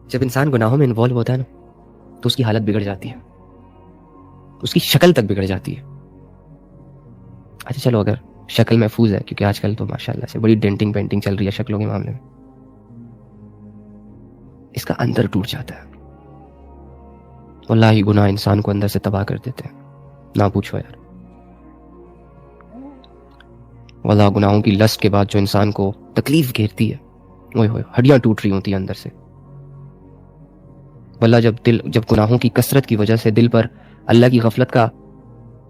جب انسان گناہوں میں انوالو ہوتا ہے نا تو اس کی حالت بگڑ جاتی ہے, اس کی شکل تک بگڑ جاتی ہے. اچھا چلو اگر شکل محفوظ ہے, کیونکہ آج کل تو ماشاءاللہ سے بڑی ڈینٹنگ پینٹنگ چل رہی ہے شکلوں کے معاملے میں, اس کا اندر ٹوٹ جاتا ہے. واللہ گناہ انسان کو اندر سے تباہ کر دیتے ہیں, نہ پوچھو یار. واللہ گناہوں کی لست کے بعد جو انسان کو تکلیف گھیرتی ہے, اوئے ہوئے ہڈیاں ٹوٹ رہی ہوتی ہیں اندر سے. واللہ جب گناہوں کی کثرت کی وجہ سے دل پر اللہ کی غفلت کا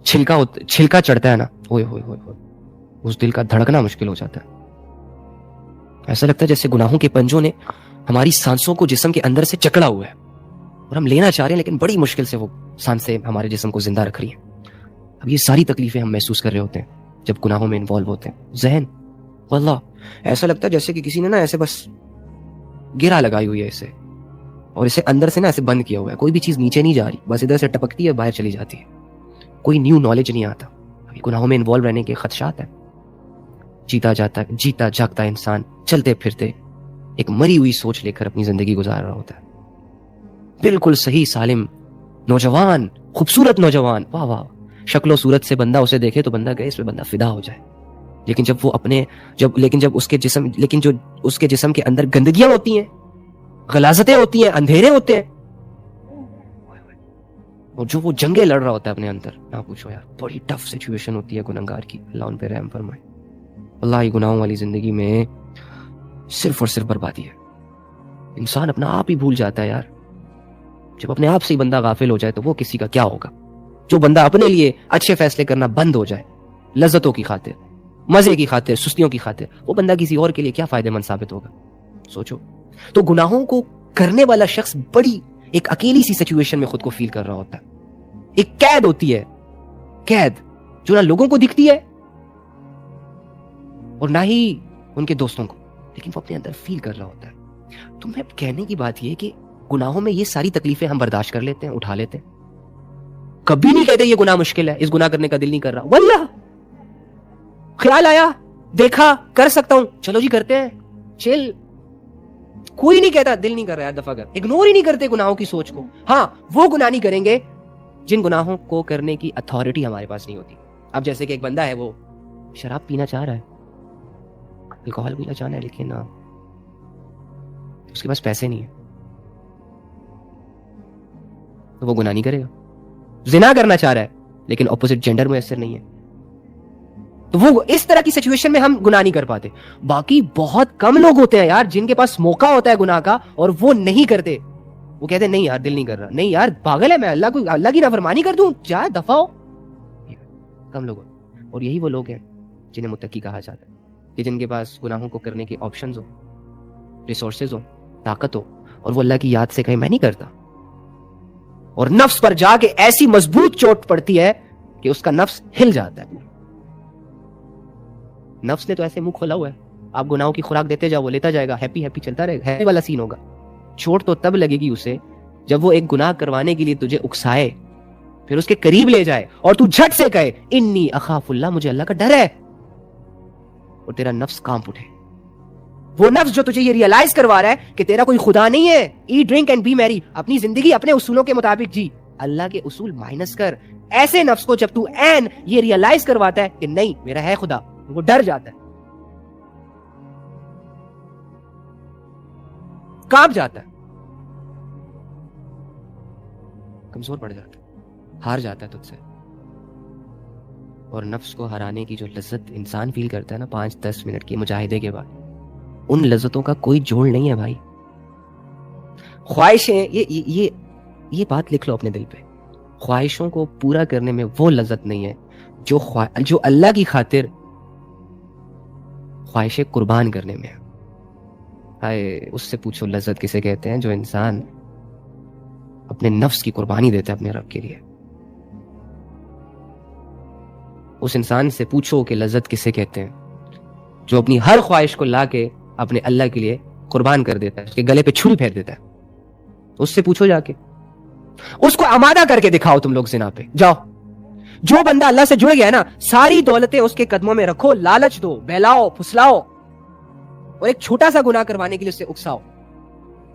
چھلکا چڑھتا ہے نا, اوئے ہوئے ہوئے ہوئے, اس دل کا دھڑکنا مشکل ہو جاتا ہے. ایسا لگتا ہے جیسے گناہوں کے پنجوں نے ہماری سانسوں کو جسم کے اندر سے جکڑا ہوا ہے, اور ہم لینا چاہ رہے ہیں لیکن بڑی مشکل سے وہ سانسیں ہمارے جسم کو زندہ رکھ رہی ہیں. اب یہ ساری تکلیفیں ہم محسوس کر رہے ہوتے ہیں جب گناہوں میں انوالو ہوتے ہیں. ذہن واللہ ایسا لگتا ہے جیسے کہ کسی نے نا ایسے بس گرا لگائی ہوئی ہے اسے, اور اسے اندر سے نا ایسے بند کیا ہوا ہے. کوئی بھی چیز نیچے نہیں جا رہی, بس ادھر سے ٹپکتی ہے باہر چلی جاتی ہے. کوئی نیو نالج نہیں آتا. ابھی گناہوں میں انوالو رہنے کے خدشات ہیں. جیتا جاگتا انسان چلتے پھرتے ایک مری ہوئی سوچ لے کر اپنی زندگی گزار رہا ہوتا ہے. بالکل صحیح سالم نوجوان, خوبصورت نوجوان, واہ واہ, شکل و صورت سے بندہ اسے دیکھے تو بندہ گئے اس پہ بندہ فدا ہو جائے. لیکن جب اس کے جسم کے اندر گندگیاں ہوتی ہیں, غلاظتیں ہوتی ہیں, اندھیرے ہوتے ہیں, اور جو وہ جنگیں لڑ رہا ہوتا ہے اپنے اندر, نہ پوچھو یار, بڑی ٹف سچویشن ہوتی ہے گنہگار کی. اللہ ان پہ رحم فرمائے. اللہ ہی گناہوں والی زندگی میں صرف اور صرف بربادی ہے. انسان اپنا آپ ہی بھول جاتا ہے یار. جب اپنے آپ سے ہی بندہ غافل ہو جائے تو وہ کسی کا کیا ہوگا. جو بندہ اپنے لیے اچھے فیصلے کرنا بند ہو جائے, لذتوں کی خاطر, مزے کی خاطر, سستیوں کی خاطر, وہ بندہ کسی اور کے لیے کیا فائدہ مند ثابت ہوگا, سوچو. تو گناہوں کو کرنے والا شخص بڑی ایک اکیلی سی سچویشن میں خود کو فیل کر رہا ہوتا ہے. ایک قید ہوتی ہے, قید جو نہ لوگوں کو دکھتی ہے اور نہ ہی ان کے دوستوں کو, لیکن وہ اپنے اندر فیل کر رہا ہوتا ہے. تو میں کہنے کی بات یہ کہ گناہوں میں یہ ساری تکلیفیں ہم برداشت کر لیتے ہیں, اٹھا لیتے ہیں. کبھی نہیں کہتے یہ گناہ مشکل ہے, اس گناہ کرنے کا دل نہیں کر رہا. واللہ خیال آیا, دیکھا, کر سکتا ہوں, چلو جی کرتے ہیں, چل. کوئی نہیں کہتا دل نہیں کر رہا ہے, دفعہ کر. اگنور ہی نہیں کرتے گناہوں کی سوچ کو. ہاں وہ گناہ نہیں کریں گے جن گناہوں کو کرنے کی اتھارٹی ہمارے پاس نہیں ہوتی. اب جیسے کہ ایک بندہ ہے, وہ شراب پینا چاہ رہا ہے, الکوہل پینا چاہ رہا ہے, لیکن اس کے پاس پیسے نہیں ہیں, تو وہ گناہ نہیں کرے گا. زنا کرنا چاہ رہا ہے لیکن اپوزٹ جینڈر میسر نہیں ہے, تو وہ اس طرح کی سچویشن میں ہم گناہ نہیں کر پاتے. باقی بہت کم لوگ ہوتے ہیں یار جن کے پاس موقع ہوتا ہے گناہ کا اور وہ نہیں کرتے. وہ کہتے ہیں نہیں یار دل نہیں کر رہا, نہیں یار پاگل ہے, میں اللہ کی نافرمانی کر دوں, جا دفع ہو. کم لوگ. اور یہی وہ لوگ ہیں جنہیں متقی کہا جاتا ہے, کہ جن کے پاس گناہوں کو کرنے کے آپشنز ہو, ریسورسز ہو, طاقت ہو, اور وہ اللہ کی یاد سے کہیں میں نہیں کرتا, اور نفس پر جا کے ایسی مضبوط چوٹ پڑتی ہے کہ اس کا نفس ہل جاتا ہے. نفس نے تو ایسے منہ کھولا ہوا ہے, آپ گناہوں کی خوراک دیتے جاؤ, وہ لیتا جائے گا, ہیپی ہیپی چلتا رہے گا. ہیپی والا سین ہوگا. چوٹ تو تب لگے گی اسے جب وہ ایک گناہ کروانے کے لیے تجھے اکسائے, پھر اس کے قریب لے جائے اور تو جھٹ سے کہے انی اخاف اللہ, مجھے اللہ کا ڈر ہے, اور تیرا نفس کانپ اٹھے. وہ نفس جو تجھے یہ ریئلائز کروا رہا ہے کہ تیرا کوئی خدا نہیں ہے, ایٹ ڈرنک اینڈ بی میری, اپنی زندگی اپنے اصولوں کے مطابق جی, اللہ کے اصول مائنس کر. ایسے نفس کو جب تو این یہ ریئلائز کرواتا ہے کہ نہیں میرا ہے خدا, وہ ڈر جاتا ہے, کانپ جاتا ہے, کمزور پڑ جاتا ہے, ہار جاتا ہے تجھ سے. اور نفس کو ہرانے کی جو لذت انسان فیل کرتا ہے نا 5-10 منٹ کے مجاہدے کے بعد, ان لذتوں کا کوئی جوڑ نہیں ہے بھائی. خواہشیں, یہ بات لکھ لو اپنے دل پہ, خواہشوں کو پورا کرنے میں وہ لذت نہیں ہے جو اللہ کی خاطر خواہشیں قربان کرنے میں ہے. اس سے پوچھو لذت کسے کہتے ہیں, جو انسان اپنے نفس کی قربانی دیتا ہے اپنے رب کے لیے. اس انسان سے پوچھو کہ لذت کسے کہتے ہیں, جو اپنی ہر خواہش کو لا کے اپنے اللہ کے لیے قربان کر دیتا ہے, اس کے گلے پہ چھری پھیر دیتا ہے. اس سے پوچھو جا کے, اس کو آمادہ کر کے دکھاؤ تم لوگ زنا پہ. جاؤ, جو بندہ اللہ سے جڑ گیا ہے نا, ساری دولتیں اس کے قدموں میں رکھو, لالچ دو, بہلاؤ, پھسلاؤ, اور ایک چھوٹا سا گناہ کروانے کے لیے اسے اکساؤ,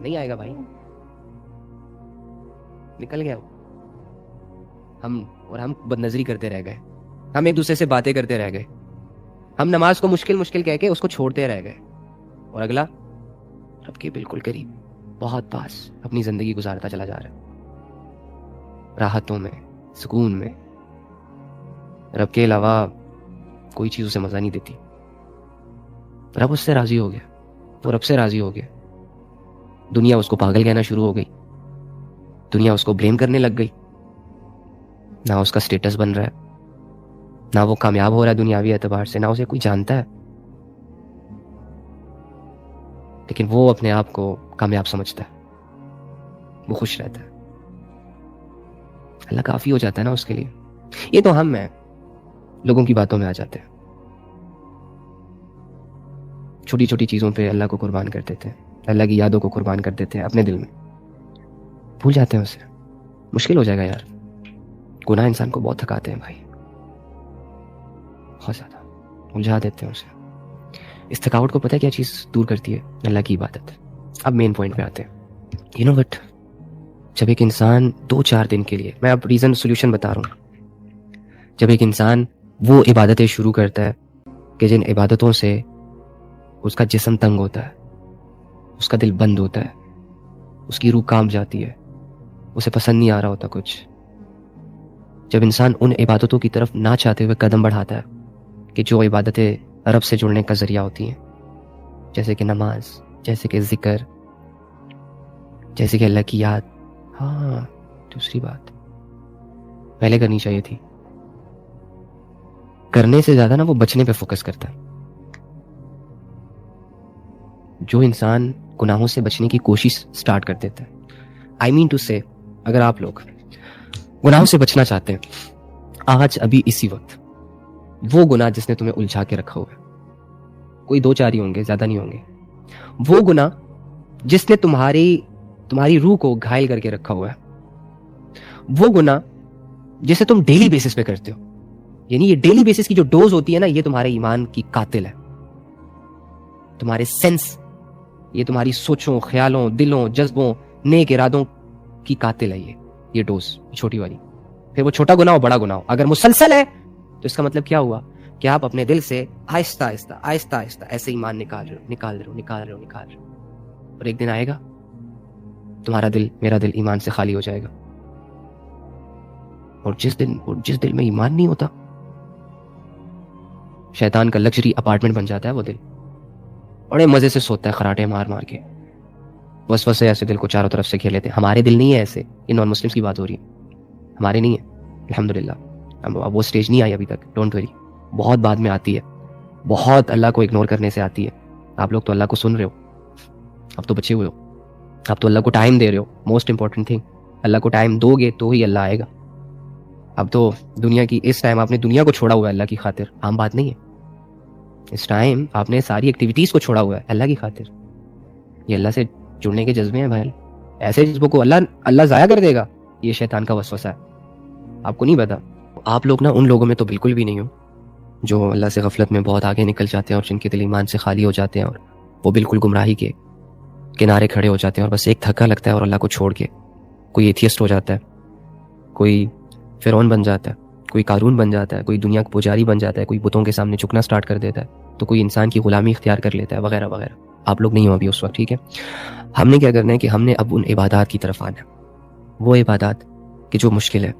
نہیں آئے گا بھائی. نکل گیا وہ. ہم بد نظری کرتے رہ گئے, ہم ایک دوسرے سے باتیں کرتے رہ گئے, ہم نماز کو مشکل کہہ کے اس کو چھوڑتے رہ گئے, اور اگلا رب کے بالکل قریب, بہت پاس اپنی زندگی گزارتا چلا جا رہا ہے, راحتوں میں, سکون میں. رب کے علاوہ کوئی چیز اسے مزہ نہیں دیتی. رب اس سے راضی ہو گیا, وہ رب سے راضی ہو گیا. دنیا اس کو پاگل کہنا شروع ہو گئی, دنیا اس کو بلیم کرنے لگ گئی. نہ اس کا سٹیٹس بن رہا ہے, نہ وہ کامیاب ہو رہا ہے دنیاوی اعتبار سے, نہ اسے کوئی جانتا ہے, لیکن وہ اپنے آپ کو کامیاب سمجھتا ہے, وہ خوش رہتا ہے. اللہ کافی ہو جاتا ہے نا اس کے لیے. یہ تو ہم ہیں, لوگوں کی باتوں میں آ جاتے ہیں, چھوٹی چھوٹی چیزوں پہ اللہ کو قربان کر دیتے ہیں, اللہ کی یادوں کو قربان کر دیتے ہیں اپنے دل میں, بھول جاتے ہیں اسے. مشکل ہو جائے گا یار, گناہ انسان کو بہت تھکاتے ہیں بھائی, بہت زیادہ الجھا دیتے ہیں اسے. اس تھکاوٹ کو پتہ ہے کیا چیز دور کرتی ہے؟ اللہ کی عبادت. اب مین پوائنٹ پہ آتے ہیں. یو نو وٹ, جب ایک انسان 2-4 دن کے لیے, میں اب ریزن سولوشن بتا رہا ہوں, جب ایک انسان وہ عبادتیں شروع کرتا ہے کہ جن عبادتوں سے اس کا جسم تنگ ہوتا ہے, اس کا دل بند ہوتا ہے, اس کی روح کانپ جاتی ہے, اسے پسند نہیں آ رہا ہوتا کچھ, جب انسان ان عبادتوں کی طرف نہ چاہتے ہوئے قدم بڑھاتا ہے کہ جو عبادتیں رب سے جڑنے کا ذریعہ ہوتی ہیں, جیسے کہ نماز, جیسے کہ ذکر, جیسے کہ اللہ کی یاد. ہاں, دوسری بات پہلے کرنی چاہیے تھی, کرنے سے زیادہ نا وہ بچنے پہ فوکس کرتا ہے. جو انسان گناہوں سے بچنے کی کوشش سٹارٹ کر دیتا ہے, آئی مین ٹو سے, اگر آپ لوگ گناہوں سے بچنا چاہتے ہیں آج ابھی اسی وقت, وہ گناہ جس نے تمہیں الجھا کے رکھا ہوا ہے, کوئی 2-4 ہی ہوں گے, زیادہ نہیں ہوں گے, وہ گناہ جس نے تمہاری روح کو گھائل کر کے رکھا ہوا ہے, وہ گناہ جسے تم ڈیلی بیسس پہ کرتے ہو, یعنی یہ ڈیلی بیسس کی جو ڈوز ہوتی ہے نا, یہ تمہارے ایمان کی قاتل ہے, تمہارے سینس, یہ تمہاری سوچوں, خیالوں, دلوں, جذبوں, نیک ارادوں کی قاتل ہے یہ ڈوز, چھوٹی والی. پھر وہ چھوٹا گناہ ہو بڑا گناہ ہو, اگر مسلسل ہے تو اس کا مطلب کیا ہوا کہ آپ اپنے دل سے آہستہ آہستہ ایسے ایمان نکال رہے ہو, اور ایک دن آئے گا تمہارا دل, میرا دل ایمان سے خالی ہو جائے گا. اور جس دل میں ایمان نہیں ہوتا, شیطان کا لگژری اپارٹمنٹ بن جاتا ہے وہ دل, بڑے مزے سے سوتا ہے خراٹے مار مار کے, وسوسے ایسے دل کو چاروں طرف سے گھیر لیتے ہیں. ہمارے دل نہیں ہے ایسے, یہ نان مسلمس کی بات ہو رہی ہے, ہمارے نہیں ہے الحمدللہ. اب وہ سٹیج نہیں آئی ابھی تک, ڈونٹ وری, بہت بعد میں آتی ہے, بہت اللہ کو اگنور کرنے سے آتی ہے. آپ لوگ تو اللہ کو سن رہے ہو, اب تو بچے ہوئے ہو, اب تو اللہ کو ٹائم دے رہے ہو. موسٹ امپورٹنٹ تھنگ, اللہ کو ٹائم دو گے تو ہی اللہ آئے گا. اب تو دنیا کی اس ٹائم آپ نے دنیا کو چھوڑا ہوا ہے اللہ کی خاطر, عام بات نہیں ہے. اس ٹائم آپ نے ساری ایکٹیویٹیز کو چھوڑا ہوا ہے اللہ کی خاطر. یہ اللہ سے جڑنے کے جذبے ہیں بھائی, ایسے جذبوں کو اللہ ضائع کر دے گا, یہ شیطان کا وسوسہ ہے, آپ کو نہیں پتا. آپ لوگ نا ان لوگوں میں تو بالکل بھی نہیں ہو جو اللہ سے غفلت میں بہت آگے نکل جاتے ہیں اور جن کے دل ایمان سے خالی ہو جاتے ہیں, اور وہ بالکل گمراہی کے کنارے کھڑے ہو جاتے ہیں, اور بس ایک دھکا لگتا ہے اور اللہ کو چھوڑ کے کوئی ایتھیسٹ ہو جاتا ہے, کوئی فرعون بن جاتا ہے, کوئی قارون بن جاتا ہے, کوئی دنیا کا پجاری بن جاتا ہے, کوئی بتوں کے سامنے جھکنا سٹارٹ کر دیتا ہے, تو کوئی انسان کی غلامی اختیار کر لیتا ہے, وغیرہ وغیرہ. آپ لوگ نہیں ہو ابھی اس وقت, ٹھیک ہے. ہم نے کیا کرنا ہے کہ ہم نے اب ان عبادات کی طرف آنا ہے, وہ عبادات کہ جو مشکل ہے,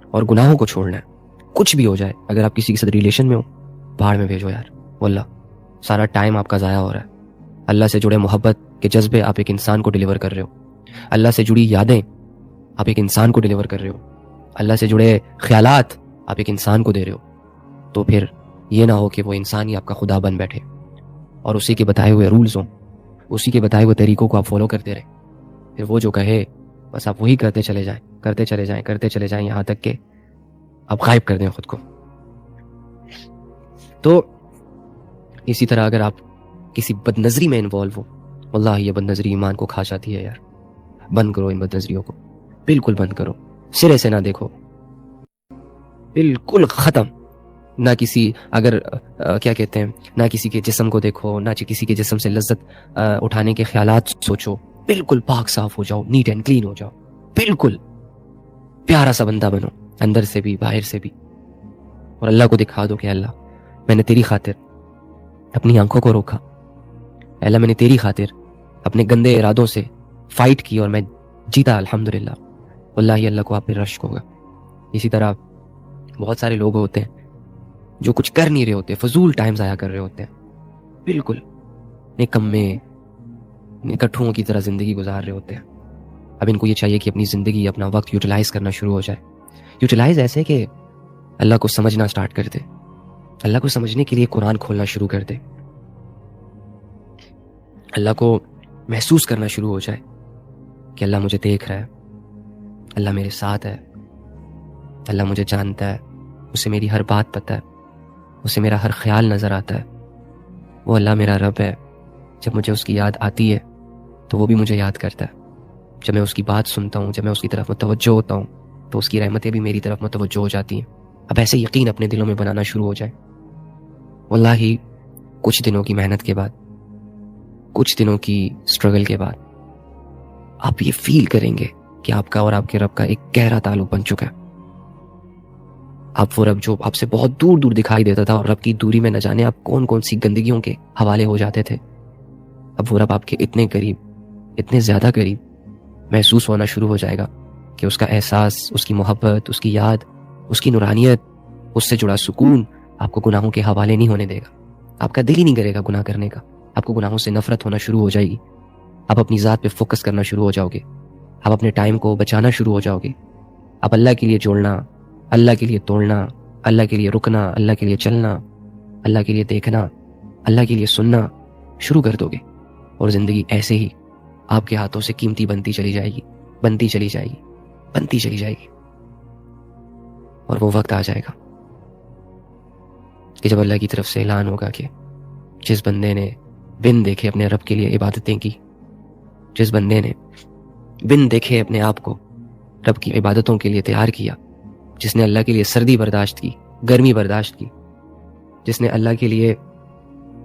اور گناہوں کو چھوڑنا ہے. کچھ بھی ہو جائے, اگر آپ کسی کے ساتھ ریلیشن میں ہو, باہر میں بھیجو یار, واللہ سارا ٹائم آپ کا ضائع ہو رہا ہے. اللہ سے جڑے محبت کے جذبے آپ ایک انسان کو ڈیلیور کر رہے ہو, اللہ سے جڑی یادیں آپ ایک انسان کو ڈیلیور کر رہے ہو, اللہ سے جڑے خیالات آپ ایک انسان کو دے رہے ہو. تو پھر یہ نہ ہو کہ وہ انسان ہی آپ کا خدا بن بیٹھے, اور اسی کے بتائے ہوئے رولز ہوں, اسی کے بتائے ہوئے طریقوں کو آپ فالو کرتے رہیں. پھر وہ جو کہے بس آپ وہی کرتے چلے جائیں یہاں تک کہ آپ غائب کر دیں خود کو. تو اسی طرح اگر آپ کسی بد نظری میں انوالو ہو, واللہ یہ بد نظری ایمان کو کھا جاتی ہے یار. بند کرو ان بد نظریوں کو, بالکل بند کرو, سرے سے نہ دیکھو, بالکل ختم. نہ کسی اگر کیا کہتے ہیں, نہ کسی کے جسم کو دیکھو, نہ کسی کے جسم سے لذت اٹھانے کے خیالات سوچو. بالکل پاک صاف ہو جاؤ, نیٹ اینڈ کلین ہو جاؤ, بالکل پیارا سا بندہ بنو، اندر سے بھی باہر سے بھی، اور اللہ کو دکھا دو کہ اللہ میں نے تیری خاطر اپنی آنکھوں کو روکا، اللہ میں نے تیری خاطر اپنے گندے ارادوں سے فائٹ کی اور میں جیتا الحمدللہ، واللہ ہی اللہ کو آپ پہ رشک ہوگا۔ اسی طرح بہت سارے لوگ ہوتے ہیں جو کچھ کر نہیں رہے ہوتے، فضول ٹائم ضائع کر رہے ہوتے ہیں، بالکل نکمے نکٹھوں کی طرح زندگی گزار رہے ہوتے ہیں۔ اب ان کو یہ چاہیے کہ اپنی زندگی اپنا وقت یوٹیلائز کرنا شروع ہو جائے، یوٹیلائز ایسے کہ اللہ کو سمجھنا سٹارٹ کر دے، اللہ کو سمجھنے کے لیے قرآن کھولنا شروع کر دے، اللہ کو محسوس کرنا شروع ہو جائے کہ اللہ مجھے دیکھ رہا ہے، اللہ میرے ساتھ ہے، اللہ مجھے جانتا ہے، اسے میری ہر بات پتہ ہے، اسے میرا ہر خیال نظر آتا ہے، وہ اللہ میرا رب ہے۔ جب مجھے اس کی یاد آتی ہے تو وہ بھی مجھے یاد کرتا ہے، جب میں اس کی بات سنتا ہوں، جب میں اس کی طرف متوجہ ہوتا ہوں تو اس کی رحمتیں بھی میری طرف متوجہ ہو جاتی ہیں۔ اب ایسے یقین اپنے دلوں میں بنانا شروع ہو جائے، واللہ کچھ دنوں کی محنت کے بعد، کچھ دنوں کی سٹرگل کے بعد آپ یہ فیل کریں گے کہ آپ کا اور آپ کے رب کا ایک گہرا تعلق بن چکا ہے۔ آپ وہ رب جو آپ سے بہت دور دور دکھائی دیتا تھا، اور رب کی دوری میں نہ جانے آپ کون کون سی گندگیوں کے حوالے ہو جاتے تھے، اب وہ رب آپ کے اتنے قریب، اتنے زیادہ قریب محسوس ہونا شروع ہو جائے گا کہ اس کا احساس، اس کی محبت، اس کی یاد، اس کی نورانیت، اس سے جڑا سکون آپ کو گناہوں کے حوالے نہیں ہونے دے گا۔ آپ کا دل ہی نہیں کرے گا گناہ کرنے کا، آپ کو گناہوں سے نفرت ہونا شروع ہو جائے گی، آپ اپنی ذات پہ فوکس کرنا شروع ہو جاؤ گے، آپ اپنے ٹائم کو بچانا شروع ہو جاؤ گے، آپ اللہ کے لیے جوڑنا، اللہ کے لیے توڑنا، اللہ کے لیے رکنا، اللہ کے لیے چلنا، اللہ کے لیے دیکھنا، اللہ کے لیے سننا شروع کر دو گے، اور زندگی ایسے ہی آپ کے ہاتھوں سے قیمتی بنتی چلی جائے گی، بنتی چلی جائے گی، بنتی چلی جائے گی۔ اور وہ وقت آ جائے گا کہ جب اللہ کی طرف سے اعلان ہوگا کہ جس بندے نے بن دیکھے اپنے رب کے لیے عبادتیں کی، جس بندے نے بن دیکھے اپنے آپ کو رب کی عبادتوں کے لیے تیار کیا، جس نے اللہ کے لیے سردی برداشت کی، گرمی برداشت کی، جس نے اللہ کے لیے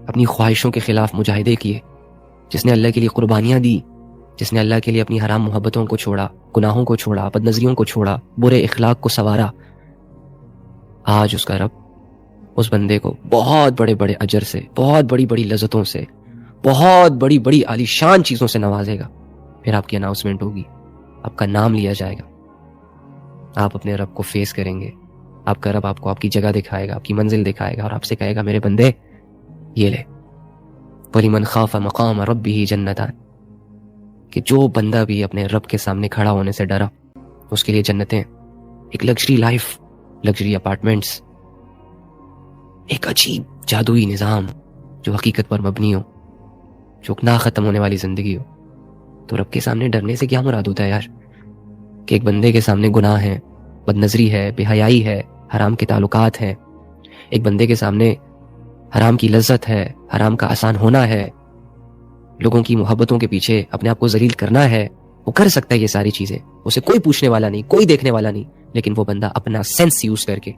اپنی خواہشوں کے خلاف مجاہدے کیے، جس نے اللہ کے لیے قربانیاں دی، جس نے اللہ کے لیے اپنی حرام محبتوں کو چھوڑا، گناہوں کو چھوڑا، بد نظریوں کو چھوڑا، برے اخلاق کو سنوارا، آج اس کا رب اس بندے کو بہت بڑے بڑے اجر سے، بہت بڑی بڑی لذتوں سے، بہت بڑی بڑی عالی شان چیزوں سے نوازے گا۔ پھر آپ کی اناؤنسمنٹ ہوگی، آپ کا نام لیا جائے گا، آپ اپنے رب کو فیس کریں گے، آپ کا رب آپ کو آپ کی جگہ دکھائے گا، آپ کی منزل دکھائے گا، اور آپ سے کہے گا میرے بندے یہ لے، وَلِمَنْ خَافَ مَقَامَ رَبِّهِ جَنَّتَانِ، کہ جو بندہ بھی اپنے رب کے سامنے کھڑا ہونے سے ڈرا اس کے لیے جنتیں، ایک لگژری لائف، لگژری اپارٹمنٹس، ایک عجیب جادوئی نظام جو حقیقت پر مبنی ہو، جو نہ ختم ہونے والی زندگی ہو۔ تو رب کے سامنے ڈرنے سے کیا مراد ہوتا ہے یار؟ کہ ایک بندے کے سامنے گناہ ہے، بد نظری ہے، بے حیائی ہے، حرام کے تعلقات ہیں، ایک بندے کے سامنے حرام کی لذت ہے، حرام کا آسان ہونا ہے، لوگوں کی محبتوں کے پیچھے اپنے آپ کو ذلیل کرنا ہے، وہ کر سکتا ہے یہ ساری چیزیں، اسے کوئی پوچھنے والا نہیں، کوئی دیکھنے والا نہیں، لیکن وہ بندہ اپنا سینس یوز کر کے،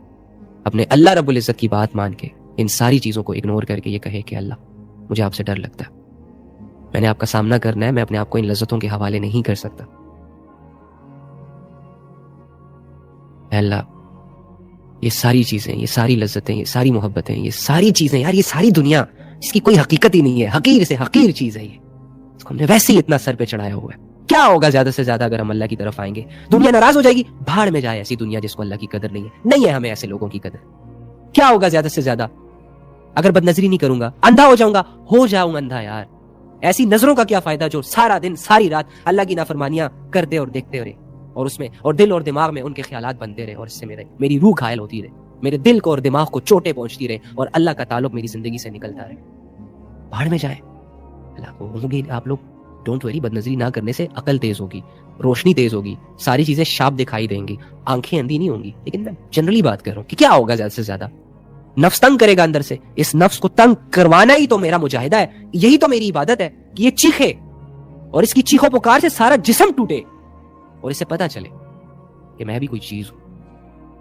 اپنے اللہ رب العزت کی بات مان کے، ان ساری چیزوں کو اگنور کر کے یہ کہے کہ اللہ مجھے آپ سے ڈر لگتا ہے، میں نے آپ کا سامنا کرنا ہے، میں اپنے آپ کو ان لذتوں کے حوالے نہیں کر سکتا، اے اللہ یہ ساری چیزیں، یہ ساری لذتیں، یہ ساری محبتیں، یہ ساری چیزیں یار، یہ ساری دنیا اس کی کوئی حقیقت ہی نہیں ہے، حقیر سے حقیر چیز ہے یہ، اس کو ہم نے ویسے ہی اتنا سر پہ چڑھایا ہوا ہے۔ کیا ہوگا زیادہ سے زیادہ اگر ہم اللہ کی طرف آئیں گے؟ دنیا ناراض ہو جائے گی، بھاڑ میں جائے ایسی دنیا جس کو اللہ کی قدر نہیں ہے، نہیں ہے ہمیں ایسے لوگوں کی قدر۔ کیا ہوگا زیادہ سے زیادہ اگر بد نظری نہیں کروں گا، اندھا ہو جاؤں گا، ہو جاؤں اندھا یار، ایسی نظروں کا کیا فائدہ جو سارا دن ساری رات اللہ کی نافرمانیاں کرتے اور دیکھتے رہے، اور اس میں اور دل اور دماغ میں ان کے خیالات بنتے رہے، اور اس سے میری روح گھائل ہوتی رہے، میرے دل کو اور دماغ کو چوٹیں پہنچتی رہے، اور اللہ کا تعلق میری زندگی سے نکلتا رہے۔ بھاڑ میں جائیں، اللہ کو ہوگی آپ لوگ ڈونٹ ویری، بد نظری نہ کرنے سے عقل تیز ہوگی، روشنی تیز ہوگی، ساری چیزیں شارپ دکھائی دیں گی، آنکھیں اندھی نہیں ہوں گی۔ لیکن میں جنرلی بات کر رہا ہوں کہ کیا ہوگا زیادہ سے زیادہ؟ نفس تنگ کرے گا اندر سے، اس نفس کو تنگ کروانا ہی تو میرا مجاہدہ ہے، یہی تو میری عبادت ہے کہ یہ چیخے، اور اس کی چیخوں پکار سے سارا جسم ٹوٹے، اور اسے پتا چلے کہ میں بھی کوئی چیز ہوں۔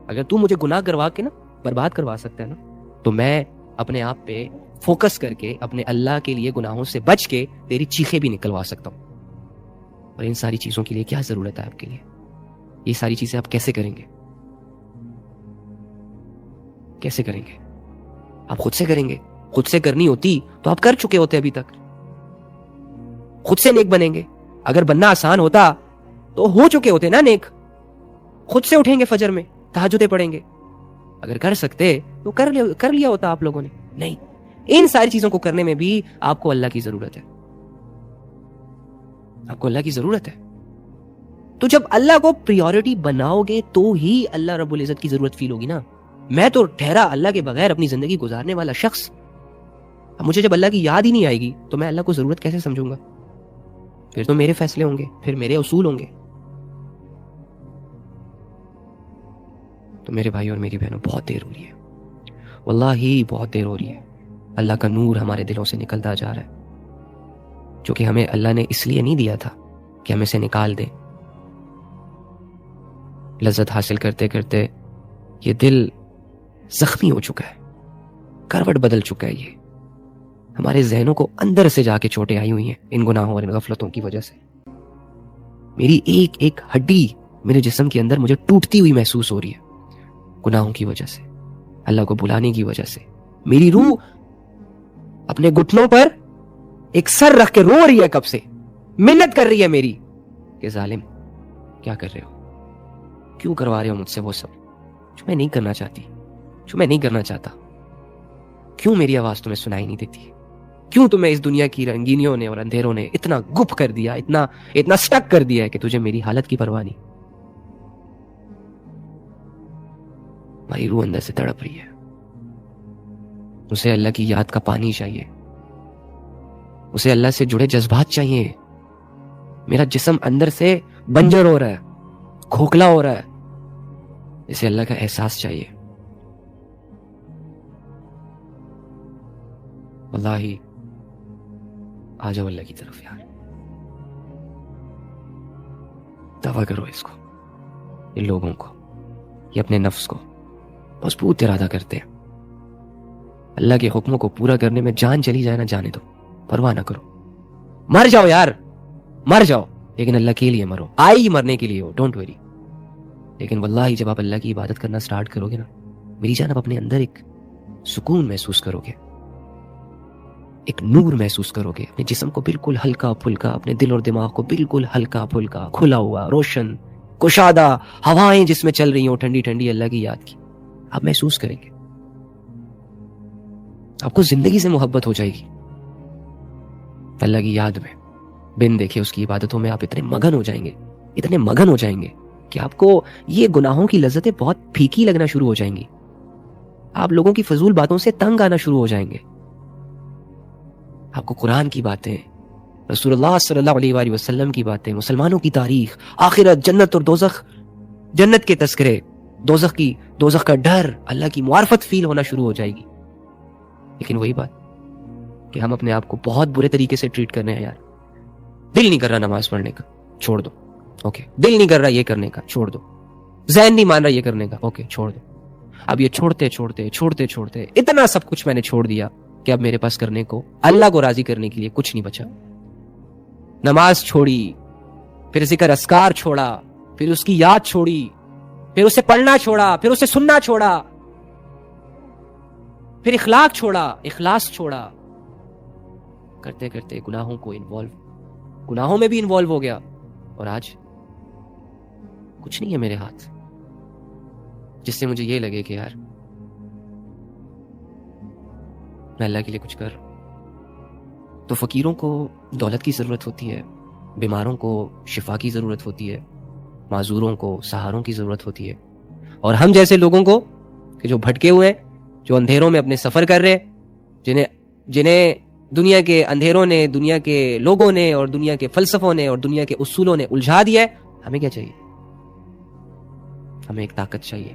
اگر تو مجھے گناہ کروا کے نا برباد کروا سکتا ہے نا، تو میں اپنے آپ پہ فوکس کر کے اپنے اللہ کے لیے گناہوں سے بچ کے تیری چیخیں بھی نکلوا سکتا ہوں۔ اور ان ساری چیزوں کے لیے کیا ضرورت ہے آپ کے لیے؟ یہ ساری چیزیں آپ کیسے کریں گے؟ کیسے کریں گے؟ آپ خود سے کریں گے. خود سے کرنی ہوتی تو آپ کر چکے ہوتے ابھی تک. خود سے نیک بنیں گے. اگر بننا آسان ہوتا تو ہو چکے ہوتے نا نیک. خود سے اٹھیں گے فجر میں, تہجدیں پڑھیں گے. اگر کر سکتے تو کر لیا ہوتا آپ لوگوں نے. نہیں, ان ساری چیزوں کو کرنے میں بھی آپ کو اللہ کی ضرورت ہے. آپ کو اللہ کی ضرورت ہے. تو جب اللہ کو پریورٹی بناؤ گے تو ہی اللہ رب العزت کی ضرورت فیل ہوگی نا. میں تو ٹھہرا اللہ کے بغیر اپنی زندگی گزارنے والا شخص. اب مجھے جب اللہ کی یاد ہی نہیں آئے گی تو میں اللہ کو ضرورت کیسے سمجھوں گا؟ پھر تو میرے فیصلے ہوں گے, پھر میرے اصول ہوں گے. تو میرے بھائی اور میری بہنوں, بہت دیر ہو رہی ہے, واللہ بہت دیر ہو رہی ہے. اللہ کا نور ہمارے دلوں سے نکلتا جا رہا ہے, جو کہ ہمیں اللہ نے اس لیے نہیں دیا تھا کہ ہم اسے نکال دیں. لذت حاصل کرتے کرتے یہ دل زخمی ہو چکا ہے, کروٹ بدل چکا ہے. یہ ہمارے ذہنوں کو اندر سے جا کے چوٹیں آئی ہوئی ہیں ان گناہوں اور ان غفلتوں کی وجہ سے. میری ایک ایک ہڈی میرے جسم کے اندر مجھے ٹوٹتی ہوئی محسوس ہو رہی ہے گناہوں کی وجہ سے, اللہ کو بلانے کی وجہ سے. میری روح اپنے گھٹنوں پر ایک سر رکھ کے رو رہی ہے, کب سے منت کر رہی ہے میری کہ ظالم کیا کر رہے ہو, کیوں کروا رہے ہو مجھ سے وہ سب جو میں نہیں کرنا چاہتی, جو میں نہیں کرنا چاہتا. کیوں میری آواز تمہیں سنائی نہیں دیتی؟ کیوں تمہیں اس دنیا کی رنگینیوں نے اور اندھیروں نے اتنا گپ کر دیا, اتنا سٹک کر دیا ہے کہ تجھے میری حالت کی پرواہ نہیں؟ ہماری روح اندر سے تڑپ رہی ہے. اسے اللہ کی یاد کا پانی چاہیے, اسے اللہ سے جڑے جذبات چاہیے. میرا جسم اندر سے بنجر ہو رہا ہے, کھوکھلا ہو رہا ہے, اسے اللہ کا احساس چاہیے. واللہ آ جاؤ اللہ کی طرف یار, دعویٰ کرو اس کو, ان لوگوں کو, یہ اپنے نفس کو مضبوط ارادہ کرتے ہیں. اللہ کے حکموں کو پورا کرنے میں جان چلی جائے نا, جانے دو, پرواہ نہ کرو. مر جاؤ یار, مر جاؤ, لیکن اللہ کے لیے مرو. آئی مرنے کے لیے ہو, ڈونٹ ویری. لیکن واللہ جب آپ اللہ کی عبادت کرنا سٹارٹ کرو گے نا میری جان, آپ اپنے اندر ایک سکون محسوس کرو گے, ایک نور محسوس کرو گے. اپنے جسم کو بالکل ہلکا پھلکا, اپنے دل اور دماغ کو بالکل ہلکا پھلکا, کھلا ہوا, روشن, کشادہ, ہوائیں جس میں چل رہی ہوں ٹھنڈی ٹھنڈی اللہ کی یاد کی, آپ محسوس کریں گے. آپ کو زندگی سے محبت ہو جائے گی. اللہ کی یاد میں بن دیکھے اس کی عبادتوں میں آپ اتنے مگن ہو جائیں گے, اتنے مگن ہو جائیں گے کہ آپ کو یہ گناہوں کی لذتیں بہت پھیکی لگنا شروع ہو جائیں گی. آپ لوگوں کی فضول باتوں سے تنگ آنا شروع ہو جائیں گے. آپ کو قرآن کی باتیں, رسول اللہ صلی اللہ علیہ وآلہ وسلم کی باتیں, مسلمانوں کی تاریخ, آخرت, جنت اور دوزخ, جنت کے تذکرے, دوزخ کا ڈر, اللہ کی معرفت فیل ہونا شروع ہو جائے گی. لیکن وہی بات کہ ہم اپنے آپ کو بہت برے طریقے سے ٹریٹ کر رہے ہیں. یار دل نہیں کر رہا نماز پڑھنے کا, چھوڑ دو. اوکے, دل نہیں کر رہا یہ کرنے کا, چھوڑ دو. ذہن نہیں مان رہا یہ کرنے کا, اوکے چھوڑ دو. اب یہ چھوڑتے چھوڑتے چھوڑتے چھوڑتے اتنا سب کچھ میں نے چھوڑ دیا کہ اب میرے پاس کرنے کو, اللہ کو راضی کرنے کے لیے کچھ نہیں بچا. نماز چھوڑی, پھر ذکر اذکار چھوڑا, پھر اس کی یاد چھوڑی, پھر اسے پڑھنا چھوڑا, پھر اسے سننا چھوڑا, پھر اخلاق چھوڑا, اخلاص چھوڑا. کرتے کرتے گناہوں میں بھی انوالو ہو گیا. اور آج کچھ نہیں ہے میرے ہاتھ جس سے مجھے یہ لگے کہ یار میں اللہ کے لیے کچھ کر. تو فقیروں کو دولت کی ضرورت ہوتی ہے, بیماروں کو شفا کی ضرورت ہوتی ہے, معذوروں کو سہاروں کی ضرورت ہوتی ہے, اور ہم جیسے لوگوں کو کہ جو بھٹکے ہوئے ہیں, جو اندھیروں میں اپنے سفر کر رہے, جنہیں دنیا کے اندھیروں نے, دنیا کے لوگوں نے اور دنیا کے فلسفوں نے اور دنیا کے اصولوں نے الجھا دیا ہے. ہمیں کیا چاہیے؟ ہمیں ایک طاقت چاہیے,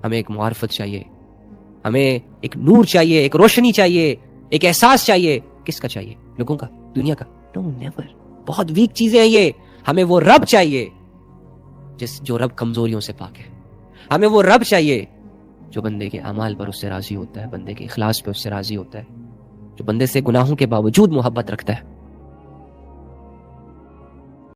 ہمیں ایک معرفت چاہیے, ہمیں ایک نور چاہیے, ایک روشنی چاہیے, ایک احساس چاہیے. کس کا چاہیے؟ لوگوں کا, دنیا کا؟ نو نیور. بہت ویک چیزیں ہیں یہ. ہمیں وہ رب چاہیے جو رب کمزوریوں سے پاک ہے. ہمیں وہ رب چاہیے جو بندے کے اعمال پر اس سے راضی ہوتا ہے, بندے کے اخلاص پہ اس سے راضی ہوتا ہے, جو بندے سے گناہوں کے باوجود محبت رکھتا ہے.